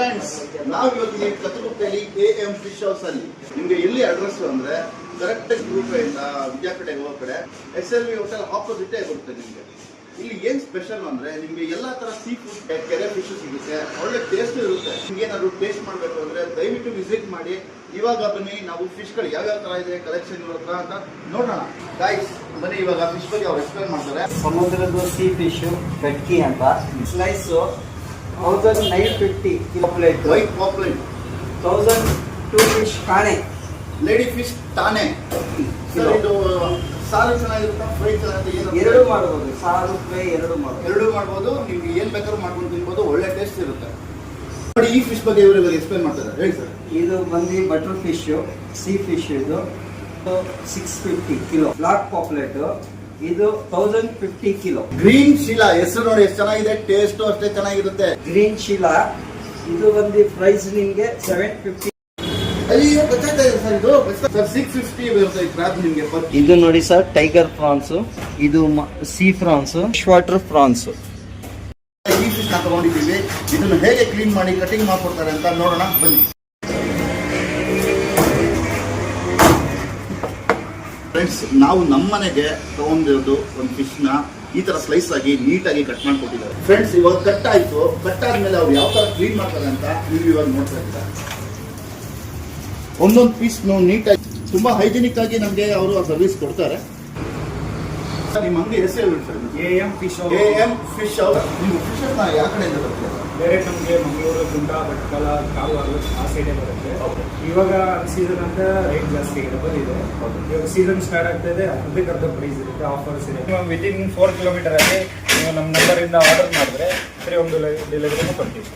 Friends, ನಾವು ಇವತ್ತು ಈ ಕತ್ತಗುಪ್ಪೆಯಲ್ಲಿ AM ಫಿಶ್ ಹೌಸ್ ಅಲ್ಲಿ ನಿಮ್ಗೆ ಎಲ್ಲಿ ಅಡ್ರೆಸ್ ಅಂದ್ರೆ ಕರೆಕ್ಟ್ ಗ್ರೂಪ್ ವಿದ್ಯಾಪೀಠ ಹೋಗೋ ಕಡೆ SLV ಹೋಟೆಲ್ ಆಪೋಸಿಟ್ ಬರುತ್ತೆ. ನಿಮ್ಗೆ ಇಲ್ಲಿ ಏನ್ ಸ್ಪೆಷಲ್ ಅಂದ್ರೆ ನಿಮ್ಗೆ ಎಲ್ಲಾ ತರ ಸೀ ಫುಡ್ ಕೆರೆ ಫಿಶ್ ಸಿಗುತ್ತೆ, ಒಳ್ಳೆ ಟೇಸ್ಟ್ ಇರುತ್ತೆ. ನಿಮ್ಗೆ ಏನಾದ್ರು ಟೇಸ್ಟ್ ಮಾಡ್ಬೇಕು ಅಂದ್ರೆ ದಯವಿಟ್ಟು ವಿಸಿಟ್ ಮಾಡಿ. ಇವಾಗ ಬನ್ನಿ, ನಾವು ಫಿಶ್ ಗಳು ಯಾವ್ಯಾವ ತರ ಇದೆ ಕಲೆಕ್ಷನ್ ಇರುತ್ತೆ ಅಂತ ನೋಡೋಣ. ಗೈಸ್ ಬನ್ನಿ, ಇವಾಗ ಫಿಶ್ ಬಗ್ಗೆ ಅವ್ರು ಎಕ್ಸ್ಪ್ಲೇನ್ ಮಾಡ್ತಾರೆ. ಸಮುದ್ರದ ಸೀ ಫಿಶ್ ಕಟ್ಕಿ ಅಂತ slice 1950 kilo plate, white pomfret 1002 fish ಕಾಣೆ, ಲೇಡಿ ಫಿಶ್ ತಾನೆ. ಸರ್ ಇದು ಸಾರು ಚೆನ್ನಾಗಿರುತ್ತೆ, ಫ್ರೈ ಚೆನ್ನಾಗಿರುತ್ತೆ, ಎರಡು ಮಾಡಬಹುದು, ಸಾರು ಫ್ರೈ ಎರಡು ಮಾಡ್ಬೋದು. ನಿಮ್ಗೆ ಏನ್ ಬೇಕಾದ್ರೂ ಮಾಡ್ಕೊಂಡು ತಿನ್ಬೋದು, ಒಳ್ಳೆ ಟೇಸ್ಟ್ ಇರುತ್ತೆ. ನೋಡಿ ಈ ಫಿಶ್ ಬಗ್ಗೆ ಇವರು ಎಕ್ಸ್ಪ್ಲೇನ್ ಮಾಡ್ತಾರೆ, ಹೇಳಿ ಸರ್. ಇದು ಬಂದು ಬಟರ್ ಫಿಶ್ ಸೀ ಫಿಶ್, ಇದು 650 ಕಿಲೋ. ಬ್ಲಾಕ್ ಪಾಪ್ಲೆಟ್ ಇದು 1050 ಕಿಲೋ. ಗ್ರೀನ್ ಶೀಲಾ ಹೆಸರು ನೋಡಿ ಎಷ್ಟು ಚೆನ್ನಾಗಿದೆ, ಟೇಸ್ಟ್ ಅಷ್ಟೇ ಚೆನ್ನಾಗಿರುತ್ತೆ. ಗ್ರೀನ್ ಶೀಲಾ ಇದು ಬಂದು ಪ್ರೈಸ್ ನಿಮ್ಗೆ 750. ಗೊತ್ತಾಗ್ತಾ ಇದೆ ಸರ್, ಇದು ಸರ್ 650 ಬರುತ್ತೆ ಈ ಕ್ರಾಬ್ ನಿಮ್ಗೆ. ಇದು ನೋಡಿ ಸರ್, ಟೈಗರ್ ಫ್ರಾನ್ಸ್, ಇದು ಸೀ ಫ್ರಾನ್ಸ್, ವಾಟರ್ ಫ್ರಾನ್ಸ್. ಈ ಫಿಶ್ ನ ತಗೊಂಡಿದ್ದೀವಿ, ಇದನ್ನು ಹೇಗೆ ಕ್ಲೀನ್ ಮಾಡಿ ಕಟಿಂಗ್ ಮಾಡ್ಕೊಡ್ತಾರೆ ಅಂತ ನೋಡೋಣ ಬನ್ನಿ. ಫ್ರೆಂಡ್ಸ್, ನಾವು ನಮ್ಮನೆಗೆ ತಗೊಂಡಿರೋದು ಒಂದು ಫಿಶ್ ನ ಈ ತರ ಸ್ಲೈಸ್ ಆಗಿ ನೀಟಾಗಿ ಕಟ್ ಮಾಡ್ಕೊಟ್ಟಿದ್ದಾರೆ. ಫ್ರೆಂಡ್ಸ್, ಇವಾಗ ಕಟ್ ಆಯ್ತು, ಕಟ್ ಆದ್ಮೇಲೆ ಅವ್ರು ಯಾವ ತರ ಕ್ಲೀನ್ ಮಾಡ್ತಾರೆ ಅಂತ ನೀವು ಇವಾಗ ನೋಡ್ತಾ ಇದ್ದಾರೆ. ಒಂದೊಂದು ಪೀಸ್ ನೀಟಾಗಿ ತುಂಬಾ ಹೈಜಿನಿಕ್ ಆಗಿ ನಮಗೆ ಅವರು ಸರ್ವಿಸ್ ಕೊಡ್ತಾರೆ. ನಿಮ್ಮ ಅಂಗಡಿ ಹೆಸರು ಹೇಳಿ sir. AM fish house. AM fish house. ನೀವು ಫಿಶಸ್ ನ ಯಾವ ಕಡೆಯಿಂದ ಬರ್ತದೆ? ಡೈರೆಕ್ಟ್ ನಮಗೆ ಮಂಗಳೂರು, ಕುಂಟ, ಭಟ್ಕಳ, ಕಾರವಾರ ಆ ಸೈಡೇ ಬರುತ್ತೆ. ಇವಾಗ ಸೀಸನ್ ಅಂತ ರೇಟ್ ಜಾಸ್ತಿ ಬಂದಿದೆ. ಇವಾಗ ಸೀಸನ್ ಸ್ಟಾರ್ಟ್ ಆಗ್ತಾ ಇದೆ, ಅರ್ಧ ಪ್ರೈಸ್ ಇರುತ್ತೆ, ಆಫರ್ಸ್ ಇದೆ. ವಿತಿನ್ 4 ಕಿಲೋಮೀಟರ್ ಅಲ್ಲಿ ನೀವು ನಮ್ಮ ನಂಬರಿಂದ ಆರ್ಡರ್ ಮಾಡಿದ್ರೆ ಫ್ರೀ ಹೋಮ್ ಡೆಲಿವರಿನೂ ಕೊಡ್ತೀವಿ.